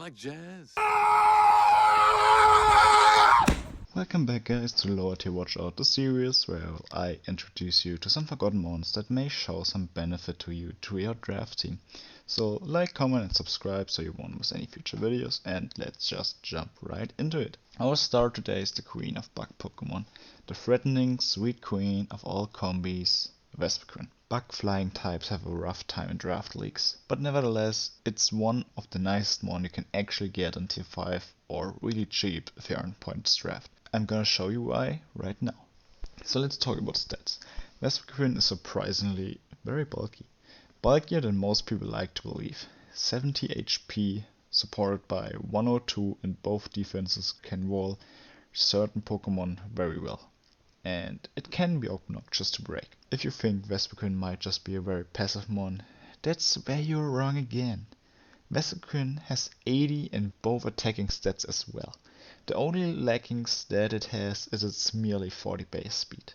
like jazz? Welcome back guys to Lower Tier Watchout, the series where I introduce you to some forgotten mons that may show some benefit to you to your draft team. So like, comment and subscribe so you won't miss any future videos, and let's just jump right into it. Our star today is the queen of bug Pokemon, the threatening sweet queen of all combis, Vespiquen. Bug flying types have a rough time in draft leagues, but nevertheless it's one of the nicest mon you can actually get in tier 5 or really cheap if you're in points draft. I'm gonna show you why right now. So let's talk about stats. Vespiquen is surprisingly very bulky. Bulkier than most people like to believe. 70 HP, supported by 102 in both defenses, can wall certain Pokemon very well. And it can be obnoxious to break. If you think Vespiquen might just be a very passive mon, that's where you're wrong again. Vespiquen has 80 in both attacking stats as well. The only lacking stat it has is its merely 40 base speed.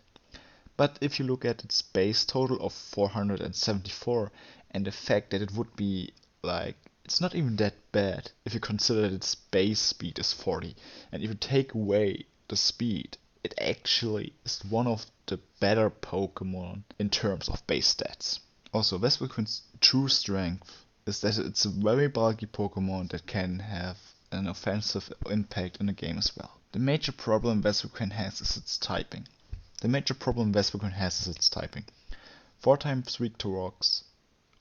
But if you look at its base total of 474 and the fact that it would be like, it's not even that bad if you consider that its base speed is 40, and if you take away the speed, it actually is one of the better Pokemon in terms of base stats. Also, Vespiquen's true strength is that it's a very bulky Pokemon that can have an offensive impact in the game as well. The major problem Vespiquen has is its typing. 4 times weak to rocks,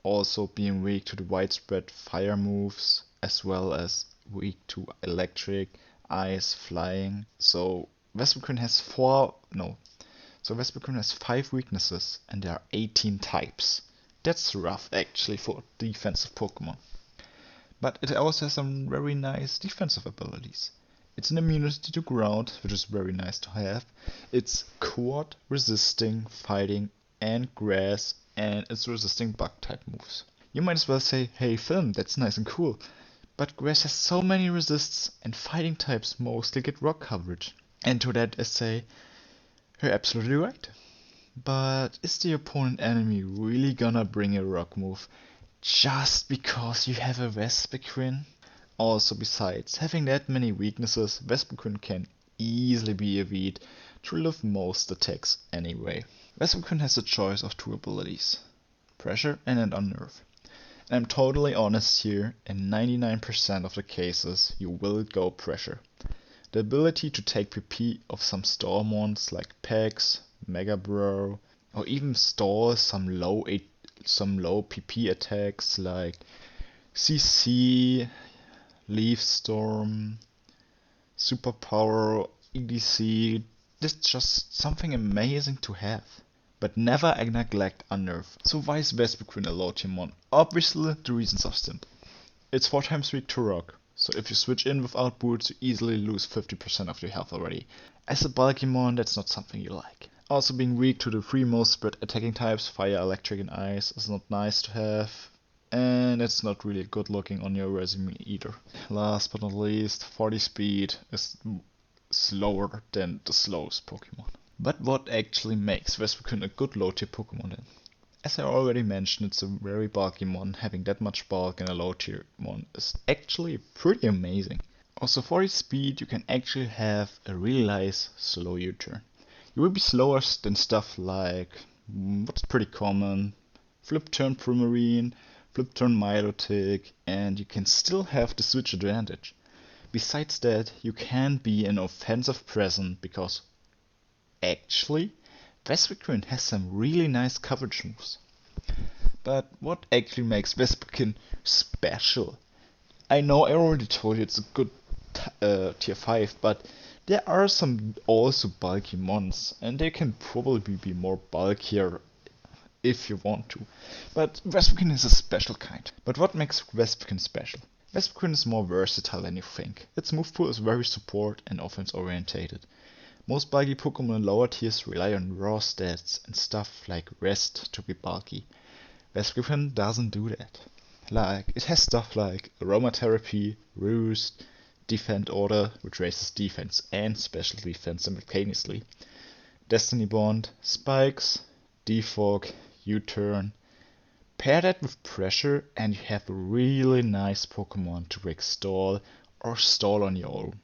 also being weak to the widespread fire moves, as well as weak to electric, ice, flying. So Vespiquen has 5 weaknesses and there are 18 types. That's rough actually for a defensive Pokemon. But it also has some very nice defensive abilities. It's an immunity to ground, which is very nice to have. It's quad resisting, fighting, and grass, and it's resisting bug type moves. You might as well say, hey Film, that's nice and cool. But grass has so many resists, and fighting types mostly get rock coverage. And to that I say, you're absolutely right. But is the opponent enemy really gonna bring a rock move just because you have a Vespiquen? Also, besides having that many weaknesses, Vespiquen can easily be evaded through with most attacks anyway. Vespiquen has a choice of 2 abilities, Pressure and an Unnerve. And I'm totally honest here, in 99% of the cases you will go Pressure. The ability to take PP of some store mons like Pex, Mega Bro, or even stall some low PP attacks like CC, Leaf Storm, Superpower, EDC. This is just something amazing to have. But never neglect Unnerve. So why is Vespiquen a low tier mon? Obviously the reasons are simple. It's 4 times weak to rock, so if you switch in without boots you easily lose 50% of your health already. As a bulky mon, that's not something you like. Also, being weak to the 3 most spread attacking types, fire, electric and ice, is not nice to have, and it's not really good looking on your resume either. Last but not least, 40 speed is slower than the slowest Pokemon. But what actually makes Vespiquen a good low tier Pokemon then? As I already mentioned, it's a very bulky mon. Having that much bulk in a low tier mon is actually pretty amazing. Also, 40 speed, you can actually have a really nice slow U-turn. You will be slower than stuff like, what's pretty common, Flip Turn Primarine, Flip Turn Milotic, and you can still have the switch advantage. Besides that, you can be an offensive presence because actually Vespiquen has some really nice coverage moves. But what actually makes Vespiquen special? I know I already told you it's a good tier 5, but there are some also bulky mons, and they can probably be more bulkier if you want to. But Vespiquen is a special kind. But what makes Vespiquen special? Vespiquen is more versatile than you think. Its move pool is very support and offense orientated. Most bulky Pokemon in lower tiers rely on raw stats and stuff like rest to be bulky. Vespiquen doesn't do that. Like, it has stuff like Aromatherapy, Roost, Defend Order, which raises defense and special defense simultaneously, Destiny Bond, Spikes, Defog, U-Turn, Pair that with pressure and you have a really nice Pokemon to break stall or stall on your own.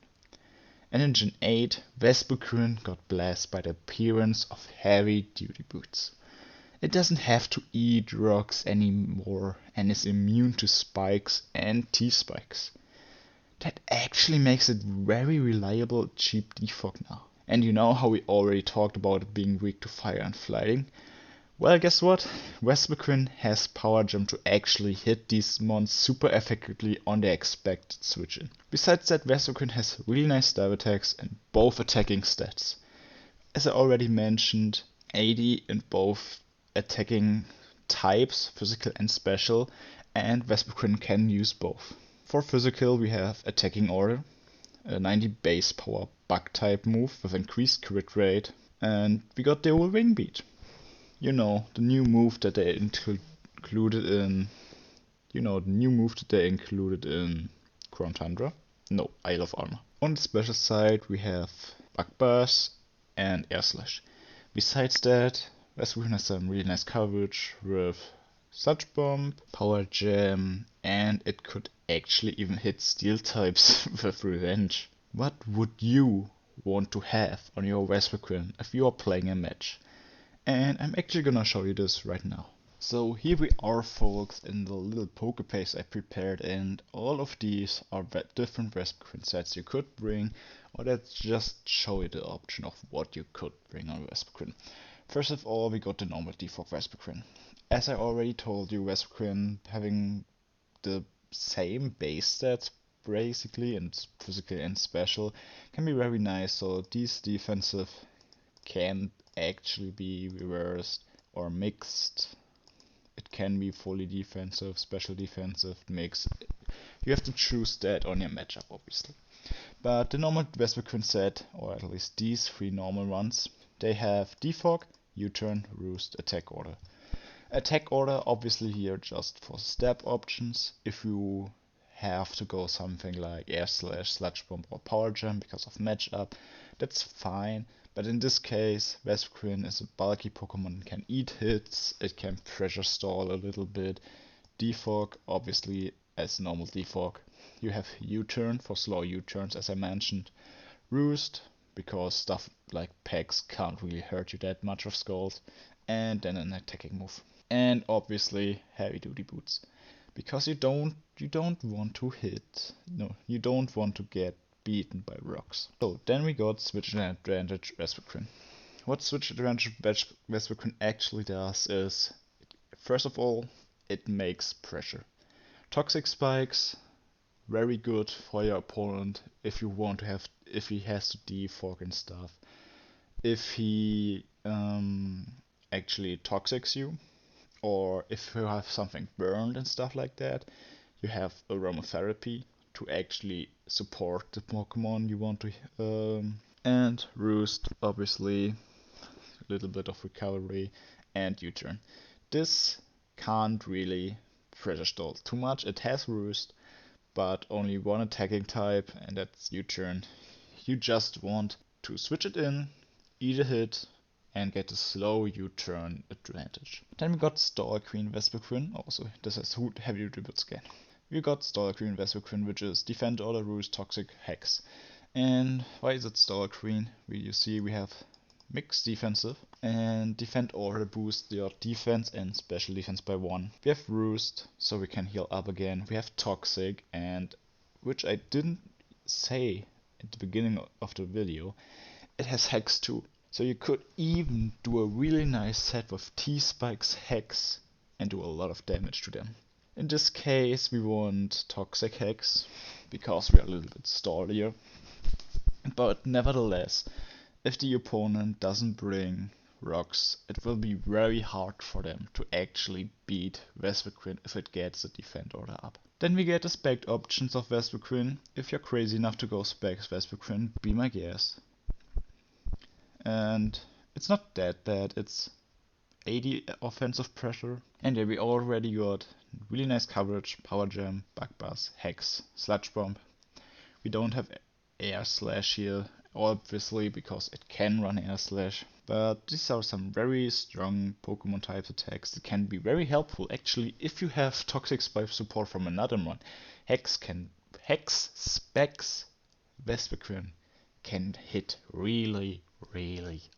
And in Gen 8, Vespiquen got blessed by the appearance of heavy duty boots. It doesn't have to eat rocks anymore and is immune to spikes and T-spikes. That actually makes it very reliable cheap defog now. And you know how we already talked about it being weak to fire and flying? Well, guess what? Vespiquen has Power Jump to actually hit these mons super effectively on their expected switch in. Besides that, Vespiquen has really nice dive attacks and both attacking stats. As I already mentioned, 80 in both attacking types, physical and special, and Vespiquen can use both. For physical, we have Attacking Order, a 90 base power bug type move with increased crit rate, and we got the old Wing Beat. You know, the new move that they included in Crown Tundra? No, Isle of Armor. On the special side, we have Bug Buzz and Air Slash. Besides that, Vespiquen has some really nice coverage with Sludge Bomb, Power Jam, and it could actually even hit Steel types with Revenge. What would you want to have on your Vespiquen if you are playing a match? And I'm actually gonna show you this right now. So here we are, folks, in the little Pokepace I prepared, and all of these are different Vespiquen sets you could bring, or let's just show you the option of what you could bring on Vespiquen. First of all, we got the normal default Vespiquen. As I already told you, Vespiquen having the same base stats basically, and physical and special, can be very nice. So these defensive can actually be reversed or mixed. It can be fully defensive, special defensive, mix. You have to choose that on your matchup, obviously. But the normal Vespiquen set, or at least these three normal ones, they have Defog, U-turn, Roost, Attack Order. Attack Order obviously here just for step options. If you have to go something like Air Slash, Sludge Bomb or Power Jam because of matchup, that's fine. But in this case, Vespiquen is a bulky Pokemon, can eat hits, it can pressure stall a little bit. Defog, obviously as normal Defog. You have U-turn for slow U-turns as I mentioned. Roost, because stuff like Pegs can't really hurt you that much with Skulls. And then an attacking move. And obviously heavy duty boots. Because you don't want to you don't want to get beaten by rocks. So then we got Switch Advantage Vespiquen. What Switch Advantage Vespiquen actually does is, first of all, it makes pressure. Toxic spikes, very good for your opponent if he has to defog and stuff. If he actually toxics you, or if you have something burned and stuff like that, you have aromatherapy to actually support the Pokemon you want to and Roost, obviously a little bit of recovery, and U-turn. This can't really pressure stall too much. It has Roost, but only one attacking type, and that's U-turn. You just want to switch it in, eat a hit, and get a slow U-turn advantage. Then we got Stall Queen Vespiquen. Also, this has heavy duty boots again. We got Stall Queen Vespiquen, which is Defend Order, Roost, Toxic, Hex. And why is it Stall Queen? You see we have mixed defensive, and Defend Order boosts your defense and special defense by 1. We have Roost, so we can heal up again. We have Toxic, and which I didn't say at the beginning of the video, it has Hex too. So you could even do a really nice set with T-spikes, Hex, and do a lot of damage to them. In this case we want Toxic Hex, because we are a little bit stallier. But nevertheless, if the opponent doesn't bring rocks, it will be very hard for them to actually beat Vespiquen if it gets the Defend Order up. Then we get the spec options of Vespiquen. If you're crazy enough to go specs Vespiquen, be my guest. And it's not that bad, it's 80 offensive pressure. And yeah, we already got really nice coverage, Power Jam, Bug Buzz, Hex, Sludge Bomb. We don't have Air Slash here, obviously because it can run air slash. But these are some very strong Pokemon type attacks that can be very helpful actually if you have Toxic Spike support from another one. Hex Specs Vespiquen can hit really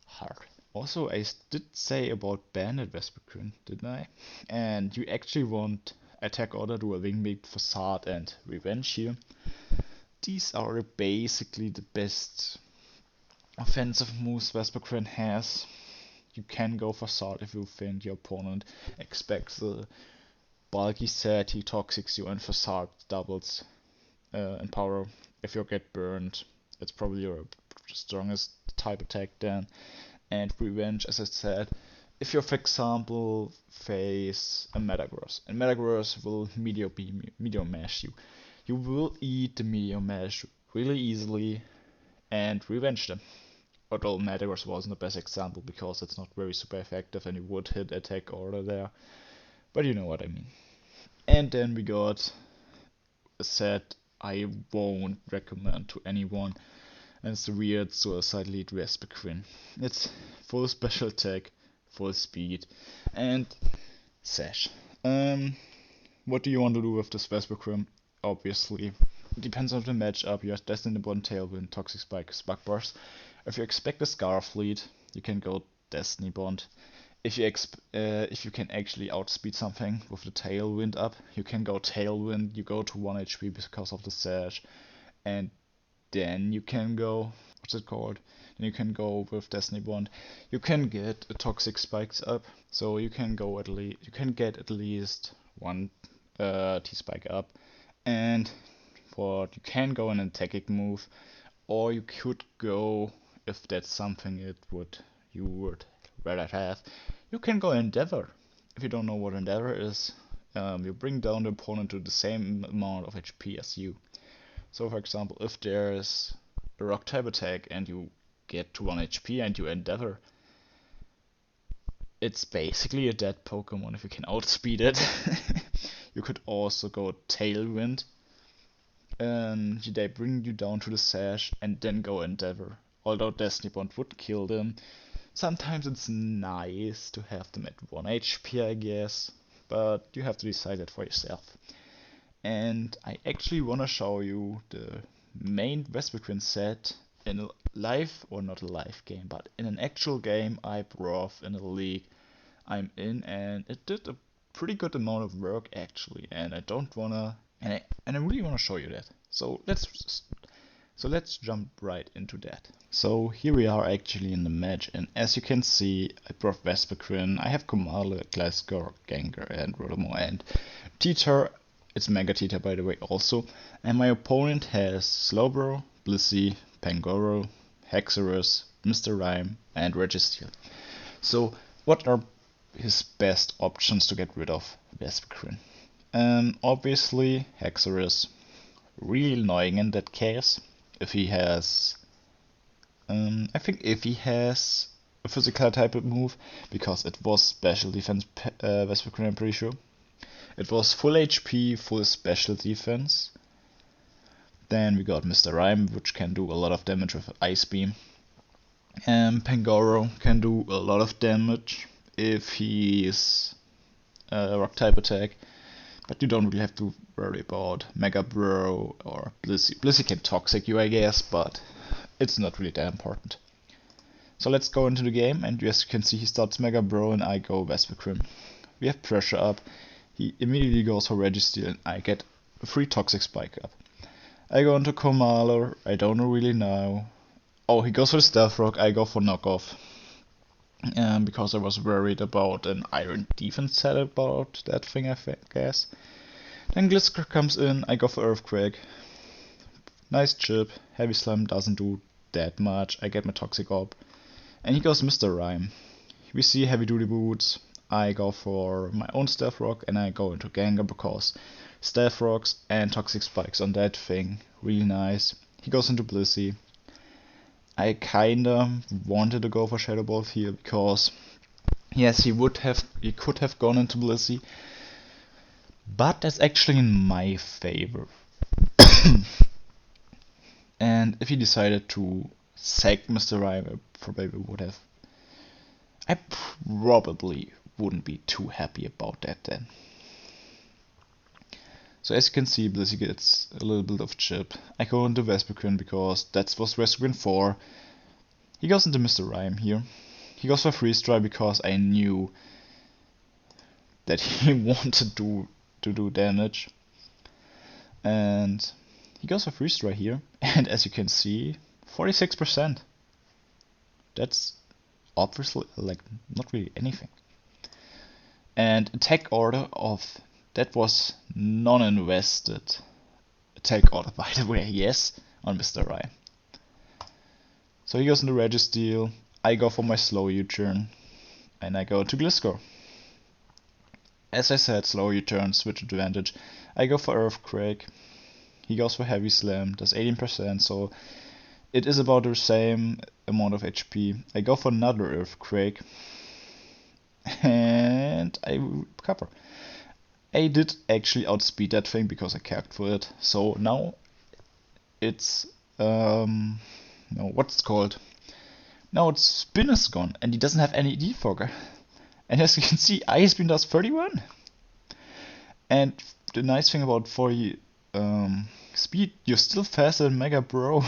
hard. Also, I did say about Bandit Vespiquen, didn't I? And you actually want Attack Order, Dual Wingbeat, Facade, and Revenge here. These are basically the best offensive moves Vespiquen has. You can go Facade if you think your opponent expects the bulky set, he toxics you, and Facade doubles in power. If you get burned, it's probably your strongest type attack then. And Revenge, as I said, if you, for example, face a Metagross, and Metagross will Meteor Mash you, you will eat the Meteor Mash really easily and revenge them. Although Metagross wasn't the best example because it's not very super effective and you would hit Attack Order there, but you know what I mean. And then we got a set I won't recommend to anyone, and it's the weird Suicide Lead Vespiquen. It's full special attack, full speed, and sash. What do you want to do with this Vespiquen? Obviously, it depends on the matchup. You have Destiny Bond, Tailwind, Toxic Spike, Spark Burst. If you expect a Scarf lead, you can go Destiny Bond. If you can actually outspeed something with the Tailwind up, you can go Tailwind. You go to 1 HP because of the sash, and then you can go, what's it called? Then you can go with Destiny Bond. You can get a Toxic Spikes up, so you can go you can get at least one T-Spike up, and you can go an attacking move, or you could go, if that's something you would rather have, you can go Endeavor. If you don't know what Endeavor is, you bring down the opponent to the same amount of HP as you. So for example, if there's a rock type attack and you get to 1 HP and you Endeavor, it's basically a dead Pokemon if you can outspeed it. You could also go Tailwind, and they bring you down to the sash and then go Endeavor. Although Destiny Bond would kill them, sometimes it's nice to have them at 1 HP, I guess, but you have to decide that for yourself. And I actually wanna show you the main Vespiquen set in a live, or not a live game, but in an actual game I brought in a league I'm in, and it did a pretty good amount of work actually, and I really wanna show you that. So let's jump right into that. So here we are actually in the match, and as you can see, I brought Vespiquen, I have Komala, Gliscor, Gengar, and Rotomo, and Teeter. It's Mega Teeter by the way also, and my opponent has Slowbro, Blissey, Pangoro, Hexerus, Mr. Rime, and Registeel. So what are his best options to get rid of Vespiquen? Obviously Hexerus, really annoying in that case. If he has, I think if he has a physical type move, because it was special defense Vespiquen, I'm pretty sure. It was full HP, full special defense. Then we got Mr. Rime, which can do a lot of damage with Ice Beam. And Pangoro can do a lot of damage if he's a rock type attack. But you don't really have to worry about Mega Bro or Blissey. Blissey can toxic you, I guess, but it's not really that important. So let's go into the game, and as you can see, he starts Mega Bro and I go Vespiquen. We have pressure up. He immediately goes for Registeel and I get a free Toxic Spike up. I go into Komala, I don't really know. Oh, he goes for the Stealth Rock, I go for Knockoff. Because I was worried about an Iron Defense set about that thing, I guess. Then Gliscor comes in, I go for Earthquake. Nice chip, Heavy Slam doesn't do that much, I get my Toxic Orb. And he goes Mr. Rime. We see Heavy Duty Boots. I go for my own Stealth Rock and I go into Gengar because Stealth Rocks and Toxic Spikes on that thing, really nice. He goes into Blissey. I kinda wanted to go for Shadow Ball here because yes, he could have gone into Blissey, but that's actually in my favor. And if he decided to sacked Mr. Rhyme, I probably would have. I probably wouldn't be too happy about that then. So as you can see, Blissey gets a little bit of chip. I go into Vespiquen because that's what Vespiquen for. He goes into Mr. Rhyme here. He goes for freeze dry because I knew that he wanted to do damage. And he goes for freeze dry here. And as you can see, 46%. That's obviously like not really anything. And attack order of that was non-invested attack order, by the way, yes, on Mr. Rhyme. So he goes into Registeel, I go for my slow U-turn, and I go to Gliscor. As I said, slow U-turn, switch advantage. I go for Earthquake, he goes for Heavy Slam, does 18%, so it is about the same amount of HP. I go for another Earthquake, and I recover. I did actually outspeed that thing because I capped for it. So now it's no, what's it called? Now its spin is gone and he doesn't have any defogger. And as you can see, Ice Beam does 31. And the nice thing about 40 speed, you're still faster than Mega Bro.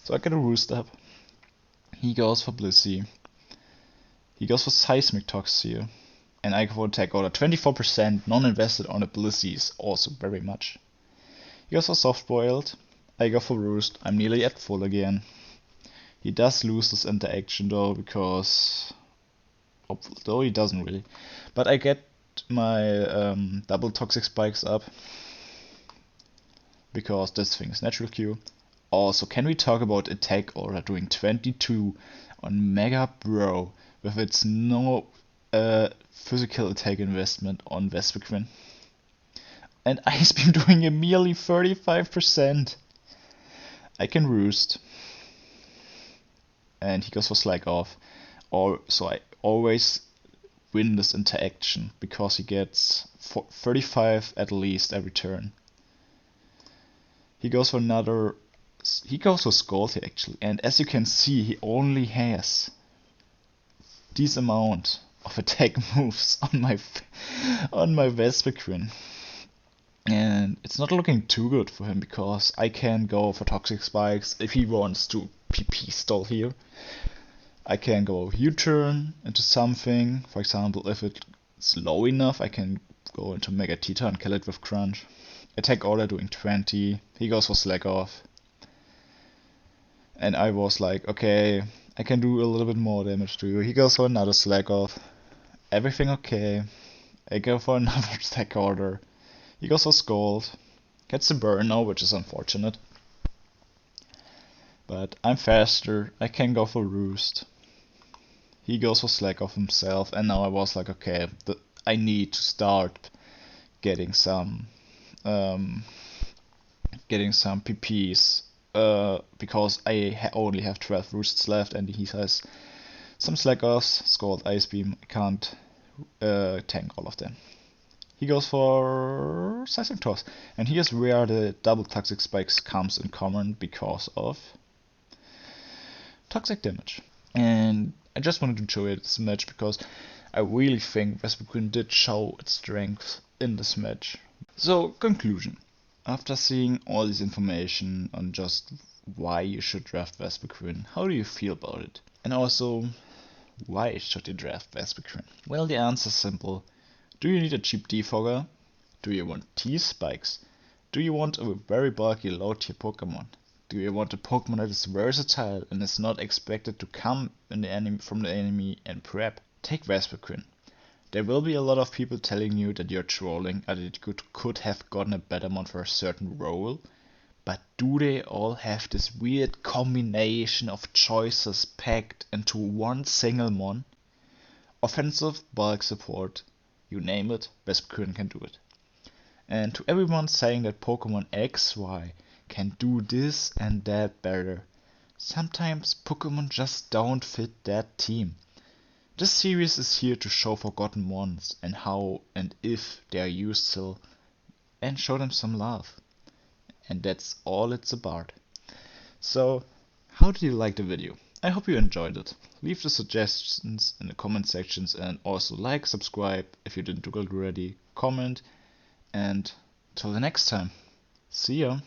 So I get a Roost up. He goes for Blissey. He goes for Seismic Tox here. And I go for attack order. 24% non-invested on a Blissey is also very much. He goes for Soft Boiled. I go for Roost. I'm nearly at full again. He does lose this interaction though, because although he doesn't really. But I get my double toxic spikes up because this thing is natural Q. Also, can we talk about attack order doing 22 on Mega Bro with its no physical attack investment on Vespiquen? And Ice Beam doing a merely 35%. I can Roost. And he goes for Slag Off. So I always win this interaction because he gets 35 at least every turn. He goes for another. He goes for Scald here actually, and as you can see, he only has this amount of attack moves on my Vespiquen. And it's not looking too good for him because I can go for Toxic Spikes if he wants to PP stall here. I can go U-turn into something. For example, if it's low enough, I can go into Mega Tita and kill it with Crunch. Attack order doing 20. He goes for Slag Off. And I was like, okay, I can do a little bit more damage to you. He goes for another Slag Off. Everything okay. I go for another attack order. He goes for Scald. Gets the burn now, which is unfortunate. But I'm faster. I can go for Roost. He goes for Slag Off himself. And now I was like, okay, I need to start getting some PPs. Because I only have 12 Roosts left and he has some Slag Offs, Scald, Ice Beam. I can't tank all of them. He goes for Seismic Toss, and here's where the double Toxic Spikes comes in common because of toxic damage. And I just wanted to show you this match because I really think Vespiquen did show its strength in this match. So, conclusion. After seeing all this information on just why you should draft Vespiquen, how do you feel about it? And also, why should you draft Vespiquen? Well, the answer is simple. Do you need a cheap defogger? Do you want T-Spikes? Do you want a very bulky low tier Pokemon? Do you want a Pokemon that is versatile and is not expected to come from the enemy and prep? Take Vespiquen. There will be a lot of people telling you that you're trolling and that you could have gotten a better mon for a certain role, but do they all have this weird combination of choices packed into one single mon? Offensive, bulk support, you name it, Vespiquen can do it. And to everyone saying that Pokemon XY can do this and that better, sometimes Pokemon just don't fit that team. This series is here to show forgotten mons and how and if they are used still, and show them some love. And that's all it's about. So, How did you like the video? I hope you enjoyed it. Leave the suggestions in the comment sections, and also like, subscribe if you didn't do it already, comment, and till the next time. See ya!